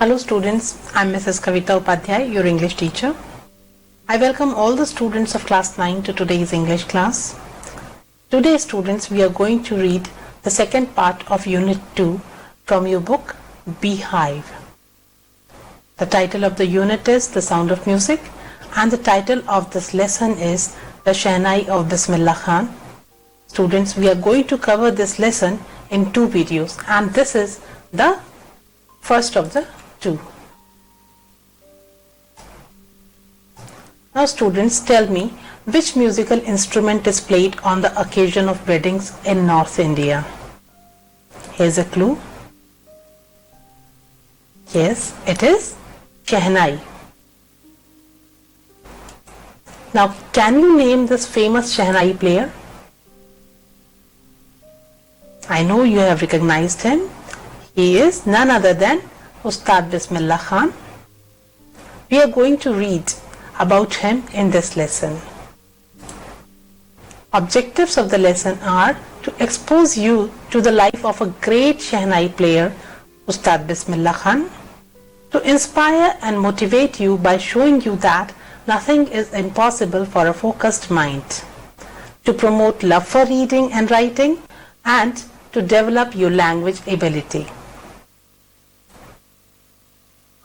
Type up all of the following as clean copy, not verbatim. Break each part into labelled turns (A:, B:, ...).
A: Hello students, I am Mrs. Kavita Upadhyay, your English teacher. I welcome all the students of class 9 to today's English class. Today students, we are going to read the second part of Unit 2 from your book Beehive. The title of the unit is The Sound of Music and the title of this lesson is The Shehnai of Bismillah Khan. Students, we are going to cover this lesson in two videos and this is the first of the two. Now students, tell me which musical instrument is played on the occasion of weddings in North India. Here's a clue. Yes, it is Shehnai. Now can you name this famous Shehnai player? I know you have recognized him. He is none other than Ustad Bismillah Khan. We are going to read about him in this lesson. Objectives of the lesson are to expose you to the life of a great Shehnai player, Ustad Bismillah Khan, to inspire and motivate you by showing you that nothing is impossible for a focused mind, to promote love for reading and writing, and to develop your language ability.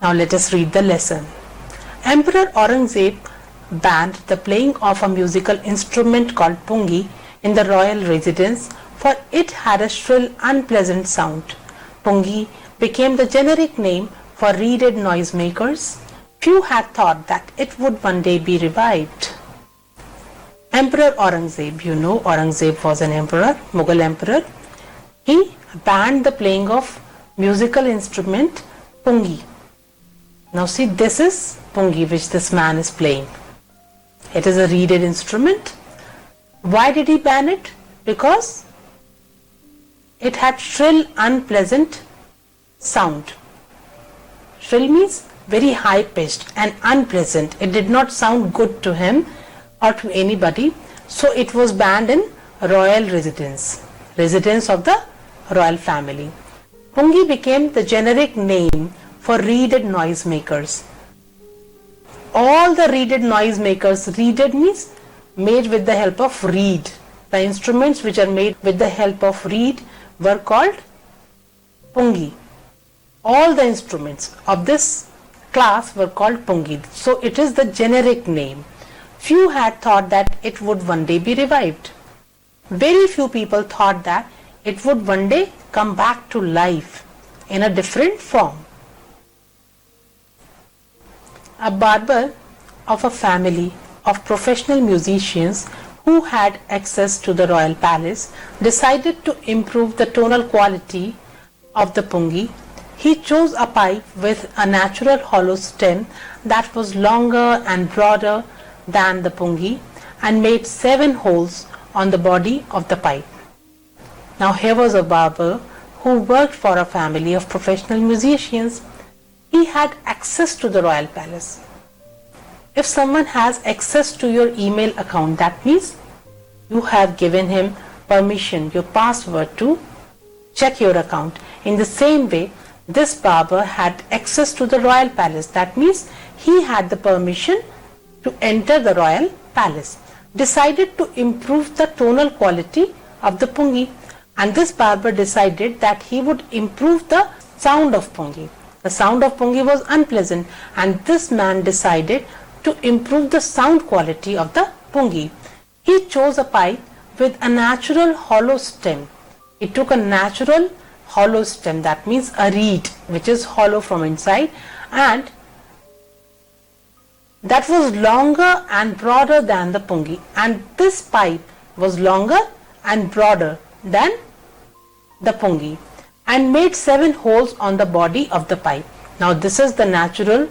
A: Now let us read the lesson. Emperor Aurangzeb banned the playing of a musical instrument called pungi in the royal residence, for it had a shrill, unpleasant sound. Pungi became the generic name for reeded noisemakers. Few had thought that it would one day be revived. Emperor Aurangzeb, you know Aurangzeb was an emperor, Mughal emperor. He banned the playing of musical instrument pungi. Now see, this is pungi which this man is playing. It is a reeded instrument. Why did he ban it? Because it had shrill, unpleasant sound. Shrill means very high pitched and unpleasant. It did not sound good to him or to anybody. So it was banned in royal residence of the royal family. Pungi became the generic name for reeded noisemakers. All the reeded noisemakers, reeded means made with the help of reed. The instruments which are made with the help of reed were called pungi. All the instruments of this class were called pungi. So it is the generic name. Few had thought that it would one day be revived. Very few people thought that it would one day come back to life in a different form. A barber of a family of professional musicians who had access to the royal palace decided to improve the tonal quality of the pungi. He chose a pipe with a natural hollow stem that was longer and broader than the pungi and made 7 holes on the body of the pipe. Now here was a barber who worked for a family of professional musicians. He had access to the royal palace. If someone has access to your email account, that means you have given him permission, your password to check your account. In the same way, this barber had access to the royal palace. That means he had the permission to enter the royal palace. Decided to improve the tonal quality of the pungi. And this barber decided that he would improve the sound of pungi. The sound of pungi was unpleasant and this man decided to improve the sound quality of the pungi. He chose a pipe with a natural hollow stem. He took a natural hollow stem, that means a reed which is hollow from inside, and that was longer and broader than the pungi, and this pipe was longer and broader than the pungi and made 7 holes on the body of the pipe. Now this is the natural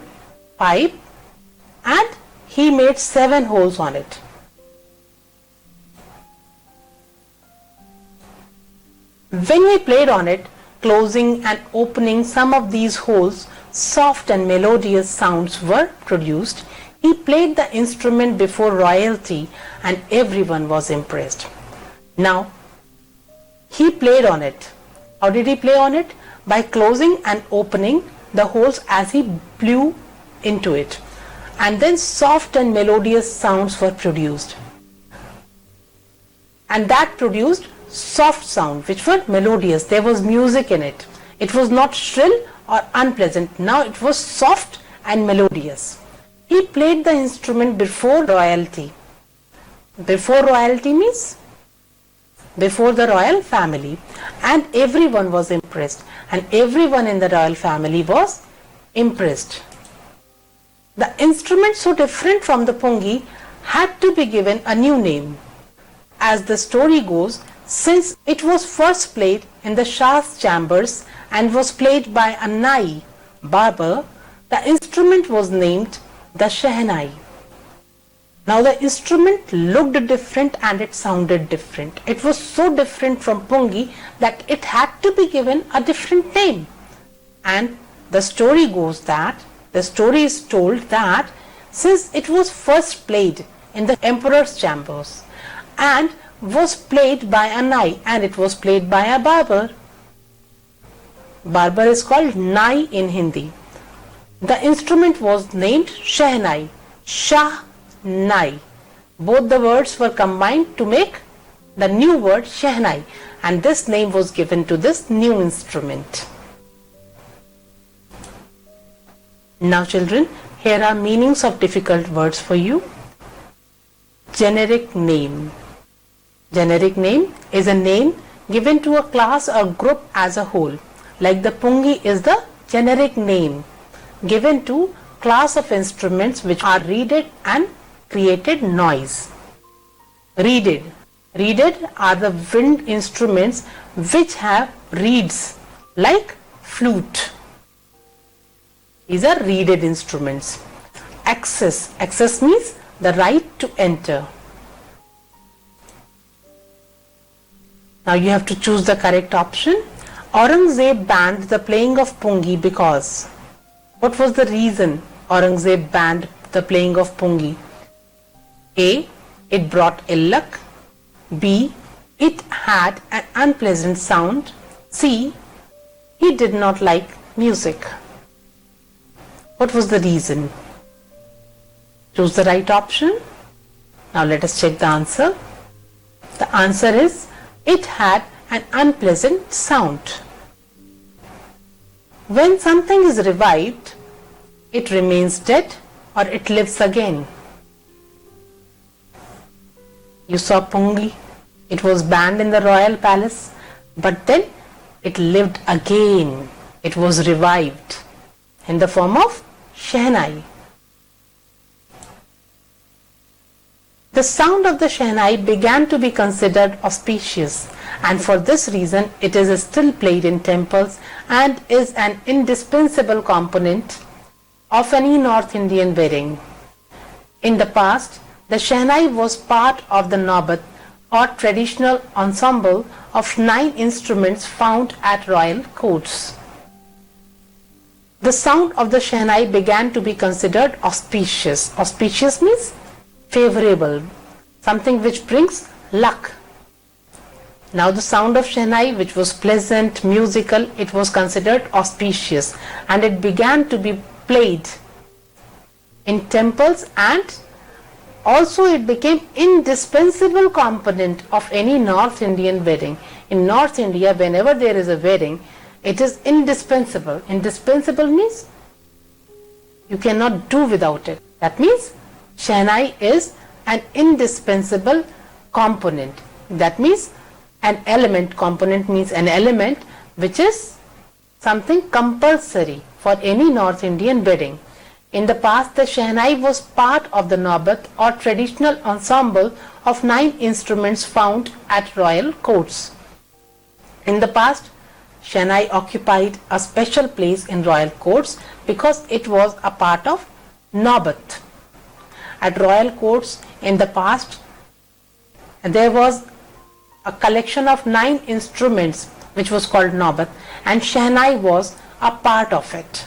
A: pipe and he made 7 holes on it. When he played on it, closing and opening some of these holes, soft and melodious sounds were produced. He played the instrument before royalty and everyone was impressed. Now, he played on it. How did he play on it? By closing and opening the holes as he blew into it, and then soft and melodious sounds were produced, and that produced soft sound which were melodious. There was music in it. It was not shrill or unpleasant. Now it was soft and melodious. He played the instrument before royalty. Before royalty means before the royal family, and everyone was impressed, and everyone in the royal family was impressed. The instrument, so different from the pungi, had to be given a new name. As the story goes, since it was first played in the Shah's chambers and was played by a Nai, barber, the instrument was named the Shehnai. Now the instrument looked different and it sounded different. It was so different from pungi that it had to be given a different name. And the story goes that, the story is told that since it was first played in the emperor's chambers and was played by a Nai, and it was played by a barber. Barber is called Nai in Hindi. The instrument was named Shehnai, Shah Nai. Both the words were combined to make the new word Shehnai, and this name was given to this new instrument. Now children, here are meanings of difficult words for you. Generic name. Generic name is a name given to a class or group as a whole. Like the pungi is the generic name given to class of instruments which are reeded and created noise. Reeded. Reeded are the wind instruments which have reeds like flute. These are reeded instruments. Access. Access means the right to enter. Now you have to choose the correct option. Aurangzeb banned the playing of pungi because. What was the reason Aurangzeb banned the playing of pungi? A. It brought ill luck. B. It had an unpleasant sound. C. He did not like music. What was the reason? Choose the right option. Now let us check the answer. The answer is it had an unpleasant sound. When something is revived, it remains dead or it lives again. You saw pungi. It was banned in the royal palace, but then it lived again. It was revived in the form of Shehnai. The sound of the Shehnai began to be considered auspicious, and for this reason it is still played in temples and is an indispensable component of any North Indian wedding. In the past, the Shehnai was part of the Naubat or traditional ensemble of 9 instruments found at royal courts. The sound of the Shehnai began to be considered auspicious. Auspicious means favorable, something which brings luck. Now the sound of Shehnai, which was pleasant, musical, it was considered auspicious, and it began to be played in temples, and also it became indispensable component of any North Indian wedding. In North India, whenever there is a wedding, it is indispensable. Indispensable means you cannot do without it. That means Shehnai is an indispensable component. That means an element. Component means an element which is something compulsory for any North Indian wedding. In the past, the Shehnai was part of the Naubat or traditional ensemble of 9 instruments found at royal courts. In the past, Shehnai occupied a special place in royal courts because it was a part of Naubat. At royal courts in the past, there was a collection of 9 instruments which was called Naubat, and Shehnai was a part of it.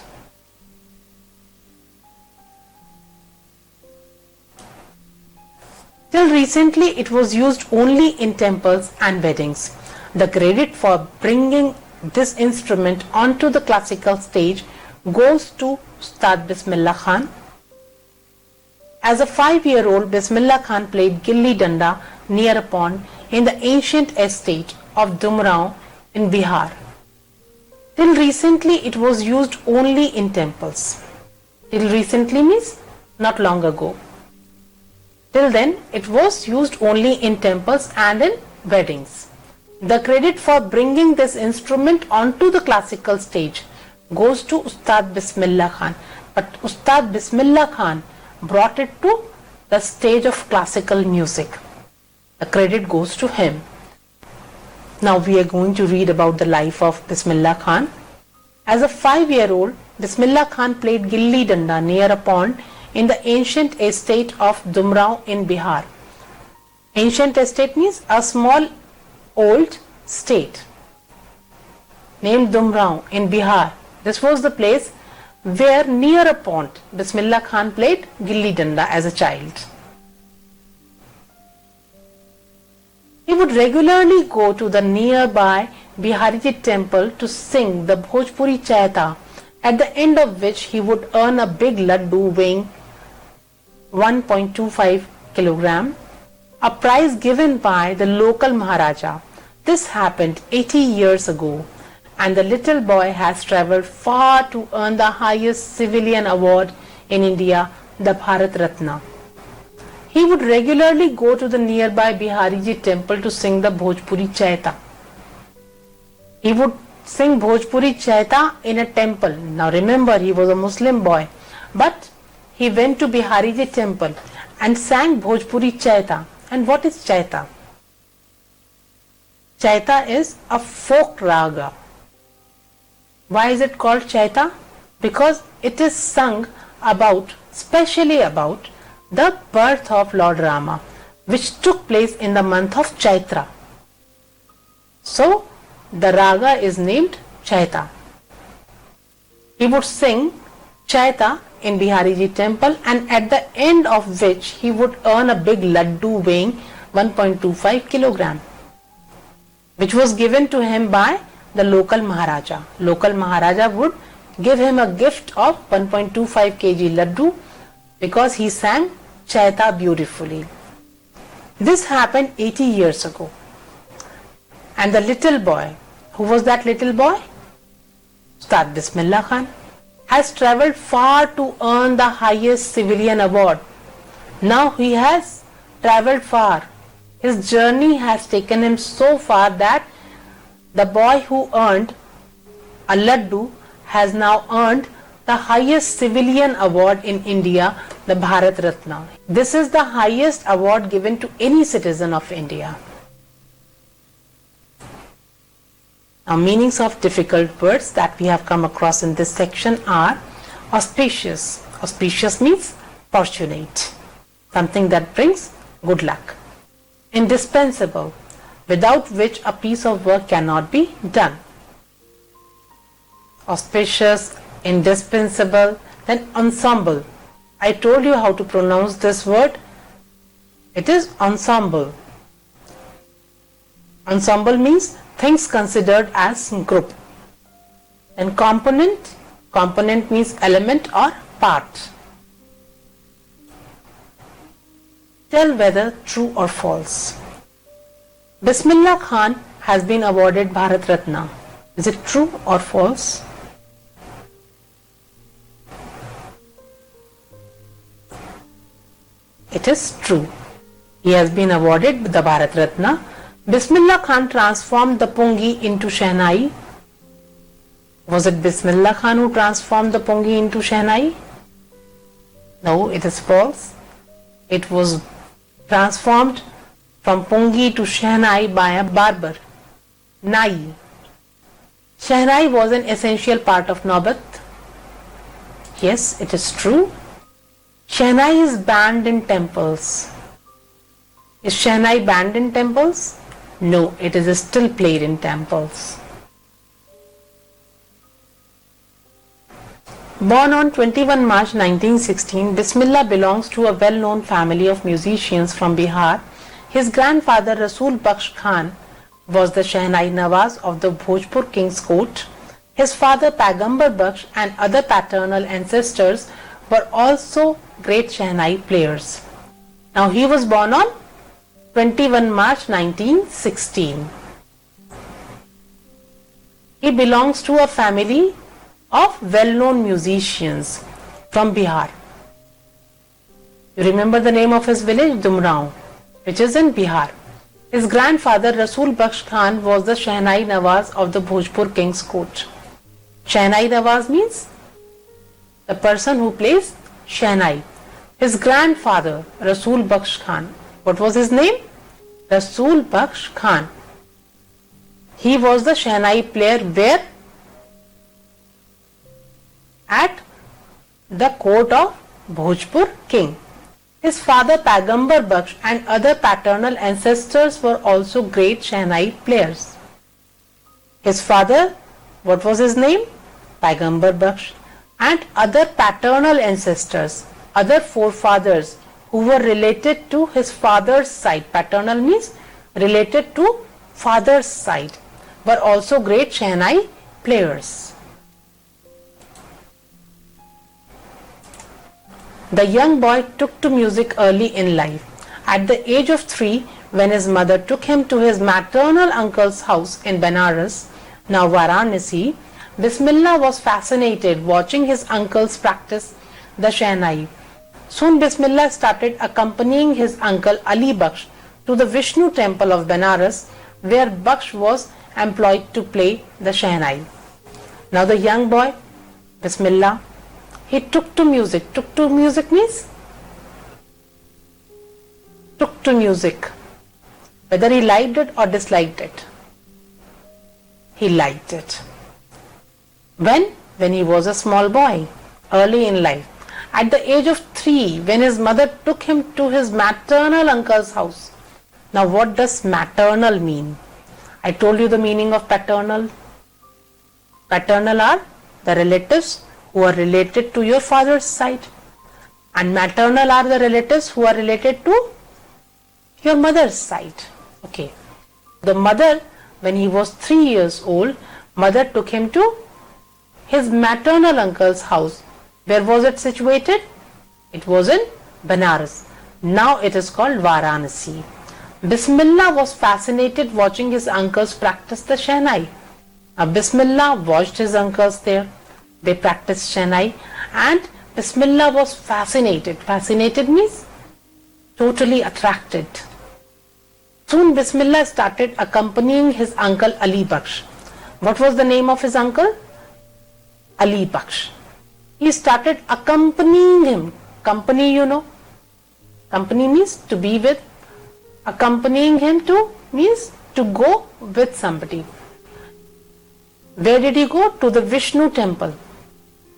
A: Till recently, it was used only in temples and weddings. The credit for bringing this instrument onto the classical stage goes to Ustad Bismillah Khan. As a 5-year-old, Bismillah Khan played gilli danda near a pond in the ancient estate of Dumrao in Bihar. Till recently, it was used only in temples. Till recently means not long ago. Till then, it was used only in temples and in weddings. The credit for bringing this instrument onto the classical stage goes to Ustad Bismillah Khan. But Ustad Bismillah Khan brought it to the stage of classical music. The credit goes to him. Now we are going to read about the life of Bismillah Khan. As a 5-year-old, Bismillah Khan played gilli danda near a pond in the ancient estate of Dumrao in Bihar. Ancient estate means a small old state named Dumrao in Bihar. This was the place where near a pond Bismillah Khan played gilli danda as a child. He would regularly go to the nearby Bihariji temple to sing the Bhojpuri Chaita, at the end of which he would earn a big laddu weighing 1.25 kilogram, a prize given by the local Maharaja. This happened 80 years ago, and the little boy has travelled far to earn the highest civilian award in India, the Bharat Ratna. He would regularly go to the nearby Bihariji temple to sing the Bhojpuri Chaita. He would sing Bhojpuri Chaita in a temple. Now remember, he was a Muslim boy, but he went to Bihariji temple and sang Bhojpuri Chaita. And what is Chaita? Chaita is a folk raga. Why is it called Chaita? Because it is sung about, specially about, the birth of Lord Rama, which took place in the month of Chaitra. So, the raga is named Chaita. He would sing Chaita in Bihariji temple, and at the end of which he would earn a big laddu weighing 1.25 kilogram, which was given to him by the local Maharaja. Local Maharaja would give him a gift of 1.25 kg laddu because he sang Chaita beautifully. This happened 80 years ago. And the little boy, who was that little boy? Ustad Bismillah Khan, has travelled far to earn the highest civilian award. Now he has travelled far. His journey has taken him so far that the boy who earned a laddu has now earned the highest civilian award in India, the Bharat Ratna. This is the highest award given to any citizen of India. Now, meanings of difficult words that we have come across in this section are auspicious. Auspicious means fortunate, something that brings good luck. Indispensable, without which a piece of work cannot be done. Auspicious, indispensable, then ensemble. I told you how to pronounce this word. It is ensemble. Ensemble means things considered as group. And component, component means element or part. Tell whether true or false. Bismillah Khan has been awarded Bharat Ratna. Is it true or false? It is true. He has been awarded the Bharat Ratna. Bismillah Khan transformed the pungi into Shehnai. Was it Bismillah Khan who transformed the pungi into Shehnai? No, it is false. It was transformed from pungi to Shehnai by a barber, Nai. Shehnai was an essential part of Naubat. Yes, it is true. Shehnai is banned in temples. Is Shehnai banned in temples? No, it is still played in temples. Born on 21 March 1916, Bismillah belongs to a well-known family of musicians from Bihar. His grandfather Rasul Bakhsh Khan was the Shehnai Nawaz of the Bhojpur King's Court. His father Pagambar Baksh and other paternal ancestors were also great Shehnai players. Now he was born on 21 March 1916. He belongs to a family of well-known musicians from Bihar. You remember the name of his village? Dumrao, which is in Bihar. His grandfather Rasul Baksh Khan was the Shehnai Nawaz of the Bhojpur King's court. Shehnai Nawaz means the person who plays Shehnai. His grandfather Rasul Baksh Khan. What was his name? Rasul Baksh Khan. He was the Shehnai player where? At the court of Bhojpur king. His father Pagambar Baksh and other paternal ancestors were also great Shehnai players. His father, what was his name? Pagambar Baksh, and other paternal ancestors, other forefathers who were related to his father's side. Paternal means related to father's side, were also great Shehnai players. The young boy took to music early in life. At the age of 3, when his mother took him to his maternal uncle's house in Benares, now Varanasi, Bismillah was fascinated watching his uncles practice the Shehnai. Soon Bismillah started accompanying his uncle Ali Baksh to the Vishnu temple of Benares, where Baksh was employed to play the Shehnai. Now the young boy, Bismillah, he took to music. Took to music means? Took to music. Whether he liked it or disliked it. He liked it. When? When he was a small boy, early in life. At the age of 3, when his mother took him to his maternal uncle's house. Now what does maternal mean? I told you the meaning of paternal. Paternal are the relatives who are related to your father's side, and maternal are the relatives who are related to your mother's side. Okay. The mother, when he was 3 years old, mother took him to his maternal uncle's house. Where was it situated? It was in Benares. Now it is called Varanasi. Bismillah was fascinated watching his uncles practice the Shehnai. Now Bismillah watched his uncles there. They practiced Shehnai, and Bismillah was fascinated. Fascinated means totally attracted. Soon Bismillah started accompanying his uncle Ali Baksh. What was the name of his uncle? Ali Baksh. He started accompanying him. Company, you know. Company means to be with. Accompanying him to means to go with somebody. Where did he go? To the Vishnu temple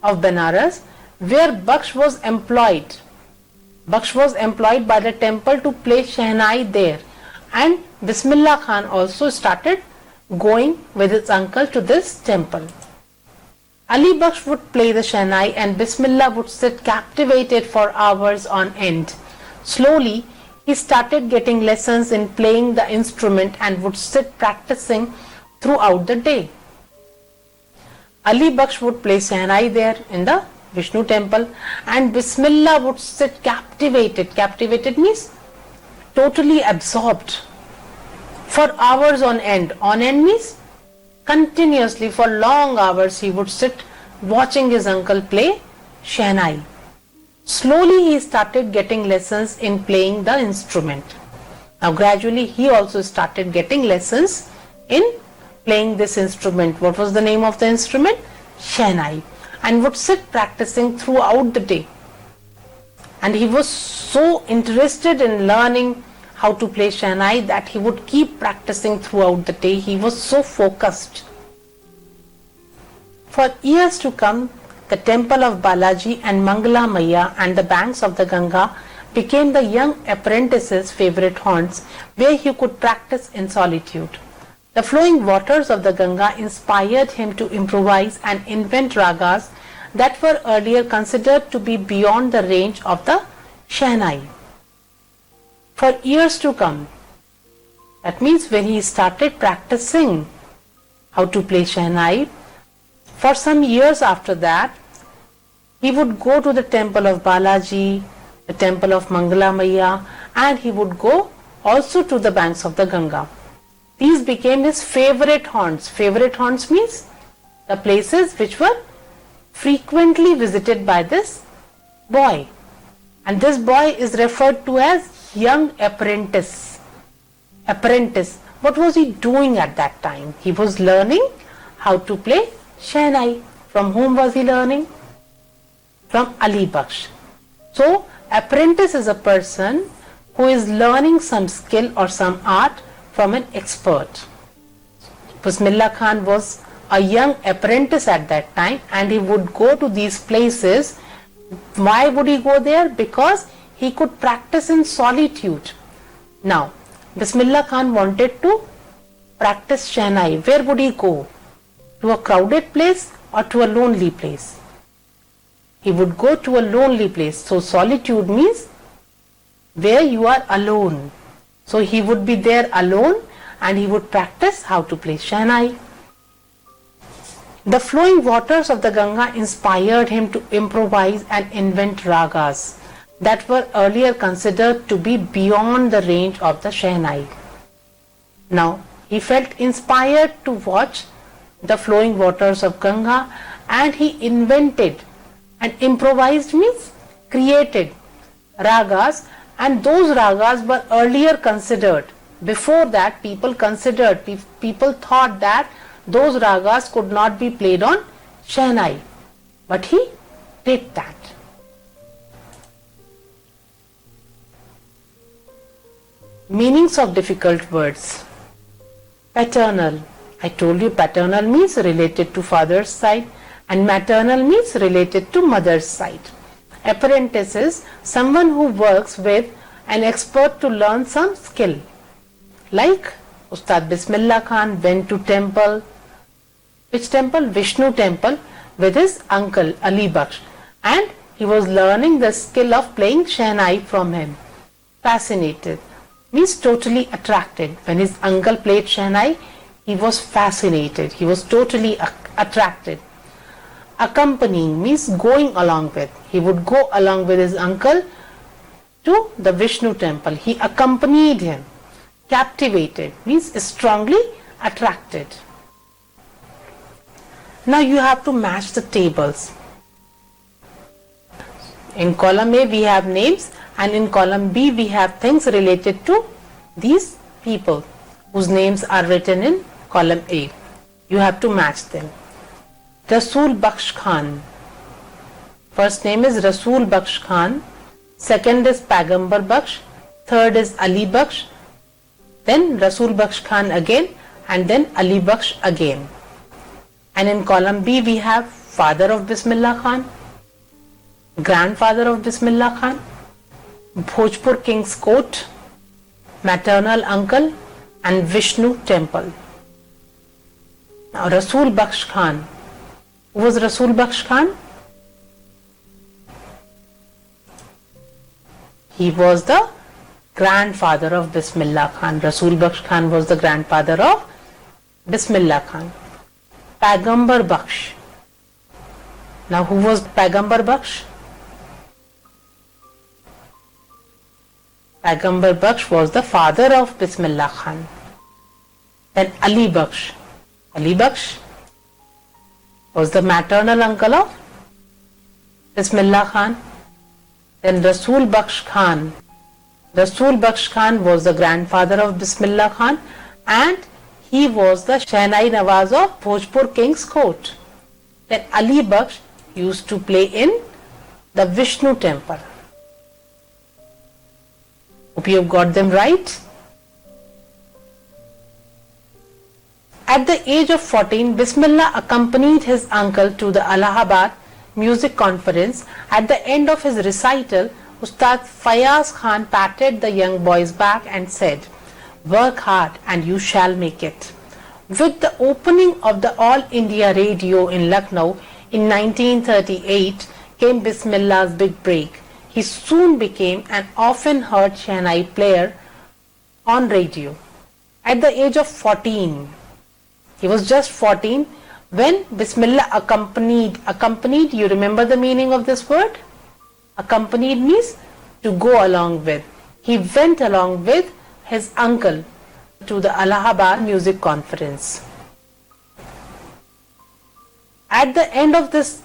A: of Benares, where Baksh was employed. Baksh was employed by the temple to play Shehnai there. And Bismillah Khan also started going with his uncle to this temple. Ali Baksh would play the Shehnai and Bismillah would sit captivated for hours on end. Slowly, he started getting lessons in playing the instrument and would sit practicing throughout the day. Ali Baksh would play Shehnai there in the Vishnu temple, and Bismillah would sit captivated. Captivated means totally absorbed for hours on end. On end means continuously for long hours he would sit watching his uncle play Shehnai. Slowly he started getting lessons in playing the instrument. Now gradually he also started getting lessons in playing this instrument. What was the name of the instrument? Shehnai. And would sit practicing throughout the day. And he was so interested in learning how to play Shehnai that he would keep practicing throughout the day. He was so focused. For years to come, the temple of Balaji and Mangala Maiya and the banks of the Ganga became the young apprentice's favorite haunts, where he could practice in solitude. The flowing waters of the Ganga inspired him to improvise and invent ragas that were earlier considered to be beyond the range of the Shehnai. For years to come, that means when he started practicing how to play Shehnai, For some years after that, he would go to the temple of Balaji, the temple of Mangala Maiya, and he would go also to the banks of the Ganga. These became his favorite haunts. Favorite haunts means the places which were frequently visited by this boy. And this boy is referred to as young apprentice. Apprentice. What was he doing at that time? He was learning how to play Shehnai. From whom was he learning? From Ali Bakhsh. So, apprentice is a person who is learning some skill or some art from an expert. Bismillah Khan was a young apprentice at that time, and he would go to these places. Why would he go there? Because he could practice in solitude. Now, Bismillah Khan wanted to practice Shehnai. Where would he go? To a crowded place or to a lonely place? He would go to a lonely place. So solitude means where you are alone. So he would be there alone and he would practice how to play Shehnai. The flowing waters of the Ganga inspired him to improvise and invent ragas that were earlier considered to be beyond the range of the Shehnai. Now, he felt inspired to watch the flowing waters of Ganga, and he invented and improvised means created ragas, and those ragas were earlier considered. Before that, people thought that those ragas could not be played on Shehnai, but he did that. Meanings of difficult words. Paternal. I told you paternal means related to father's side and maternal means related to mother's side. Apprentice is someone who works with an expert to learn some skill. Like Ustad Bismillah Khan went to temple. Which temple? Vishnu temple with his uncle Ali Bakhsh, and he was learning the skill of playing Shehnai from him. Fascinated means totally attracted. When his uncle played Shehnai, he was fascinated. He was totally attracted. Accompanying means going along with. He would go along with his uncle to the Vishnu temple. He accompanied him. Captivated means strongly attracted. Now you have to match the tables. In column A we have names, and in column B we have things related to these people whose names are written in column A. You have to match them. Rasool Bakhsh Khan. First name is Rasool Bakhsh Khan. Second is Pagambar Bakhsh. Third is Ali Bakhsh. Then Rasool Bakhsh Khan again, and then Ali Bakhsh again. And in column B we have father of Bismillah Khan, grandfather of Bismillah Khan, Bhojpur King's Court, maternal uncle, and Vishnu temple. Now Rasool Bakhsh Khan. Who was Rasool Bakhsh Khan? He was the grandfather of Bismillah Khan. Rasool Bakhsh Khan was the grandfather of Bismillah Khan. Pagambar Bakhsh. Now who was Pagambar Bakhsh? Pagambar Bakhsh was the father of Bismillah Khan. Then Ali Bakhsh. Ali Bakhsh was the maternal uncle of Bismillah Khan. Then Rasool Bakhsh Khan. Rasool Bakhsh Khan was the grandfather of Bismillah Khan, and he was the Shehnai Nawaz of Bhojpur King's Court. Then Ali Bakhsh used to play in the Vishnu temple. Hope you have got them right. At the age of 14, Bismillah accompanied his uncle to the Allahabad music conference. At the end of his recital, Ustad Fayaz Khan patted the young boy's back and said, "Work hard and you shall make it." With the opening of the All India Radio in Lucknow in 1938 came Bismillah's big break. He soon became an often heard Shehnai player on radio. At the age of 14, he was just 14 When Bismillah accompanied, you remember the meaning of this word? Accompanied means to go along with. He went along with his uncle to the Allahabad Music Conference. At the end of his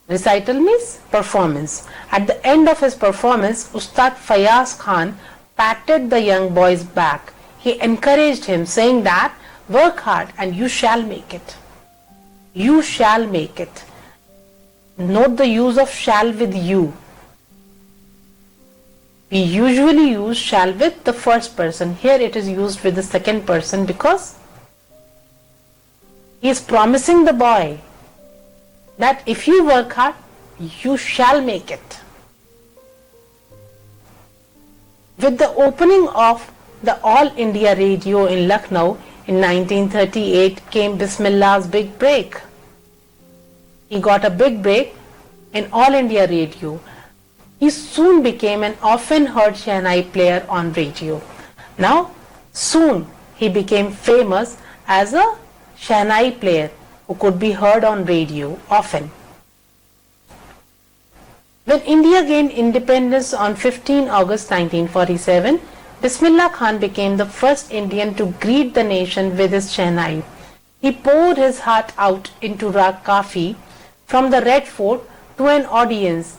A: recital means performance. At the end of his performance, Ustad Fayaz Khan patted the young boy's back. He encouraged him, saying that work hard and you shall make it. You shall make it. Note the use of shall with you. We usually use shall with the first person. Here it is used with the second person because he is promising the boy that if you work hard, you shall make it. With the opening of the All India Radio in Lucknow in 1938 came Bismillah's big break. He got a big break in All India Radio. He soon became an often heard Shehnai player on radio. Now, soon he became famous as a Shehnai player who could be heard on radio often. When India gained independence on 15 August 1947, Bismillah Khan became the first Indian to greet the nation with his Shehnai. He poured his heart out into Rag Kafi from the Red Fort to an audience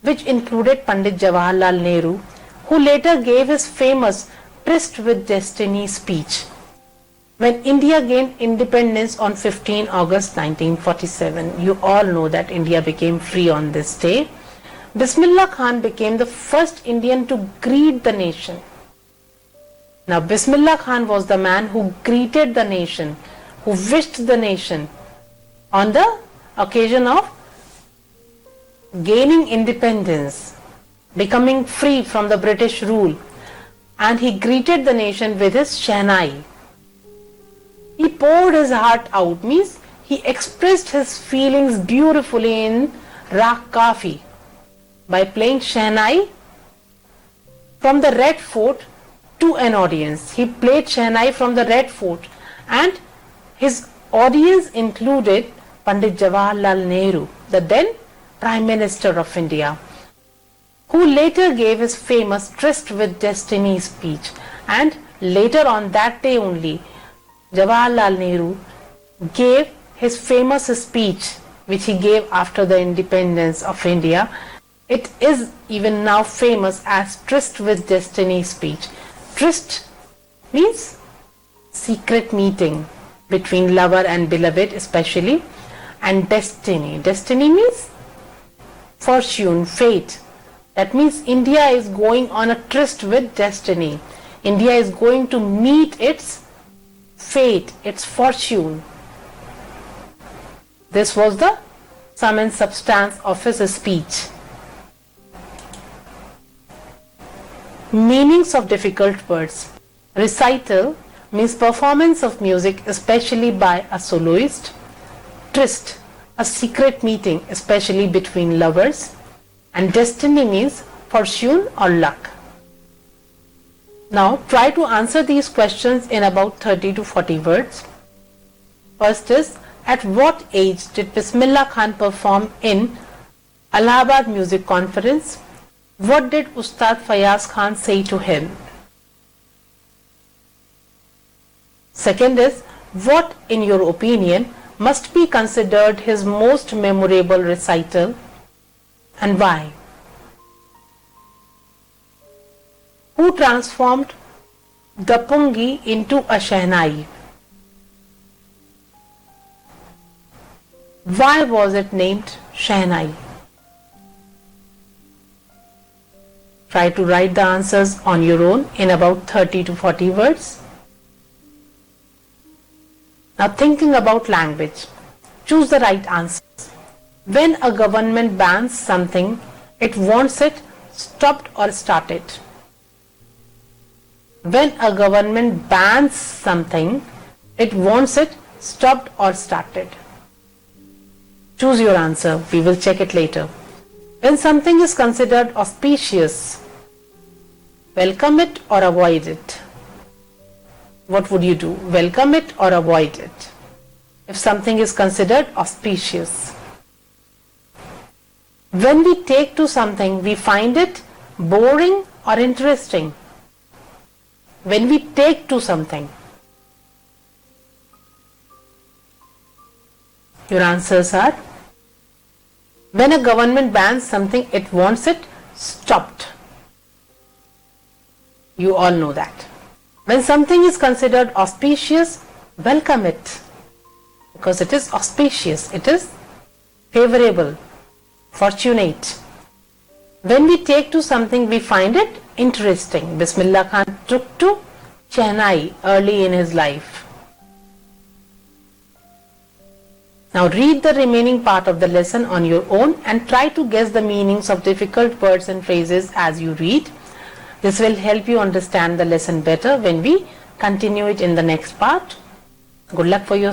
A: which included Pandit Jawaharlal Nehru, who later gave his famous Tryst with Destiny speech. When India gained independence on 15 August 1947, you all know that India became free on this day. Bismillah Khan became the first Indian to greet the nation. Now, Bismillah Khan was the man who greeted the nation, who wished the nation on the occasion of gaining independence, becoming free from the British rule, and he greeted the nation with his Shehnai. He poured his heart out, means he expressed his feelings beautifully in Rag Kafi by playing Shehnai from the Red Fort to an audience. He played Shehnai from the Red Fort and his audience included Pandit Jawaharlal Nehru, the then Prime Minister of India, who later gave his famous Tryst with Destiny speech. And later on that day only, Jawaharlal Nehru gave his famous speech which he gave after the independence of India. It is even now famous as Tryst with Destiny speech. Tryst means secret meeting between lover and beloved especially, and destiny. Destiny means fortune, fate. That means India is going on a tryst with destiny. India is going to meet its fate, its fortune. This was the sum and substance of his speech. Meanings of difficult words. Recital means performance of music, especially by a soloist. Tryst, a secret meeting, especially between lovers. And destiny means fortune or luck. Now try to answer these questions in about 30 to 40 words. First is, at what age did Bismillah Khan perform in Allahabad Music Conference? What did Ustad Fayaz Khan say to him? Second is, what in your opinion must be considered his most memorable recital and why? Who transformed Dapungi into a Shehnai? Why was it named Shehnai? Try to write the answers on your own in about 30 to 40 words. Now thinking about language, choose the right answers. When a government bans something, it wants it stopped or started. When a government bans something, it wants it stopped or started. Choose your answer. We will check it later. When something is considered auspicious, welcome it or avoid it. what would you do? Welcome it or avoid it? If something is considered auspicious. When we take to something, we find it boring or interesting. When we take to something. Your answers are: when a government bans something, it wants it stopped. You all know that. When something is considered auspicious, welcome it, because it is auspicious, it is favorable, fortunate. When we take to something, we find it interesting. Bismillah Khan took to Shehnai early in his life. Now read the remaining part of the lesson on your own and try to guess the meanings of difficult words and phrases as you read. This will help you understand the lesson better when we continue it in the next part. Good luck for your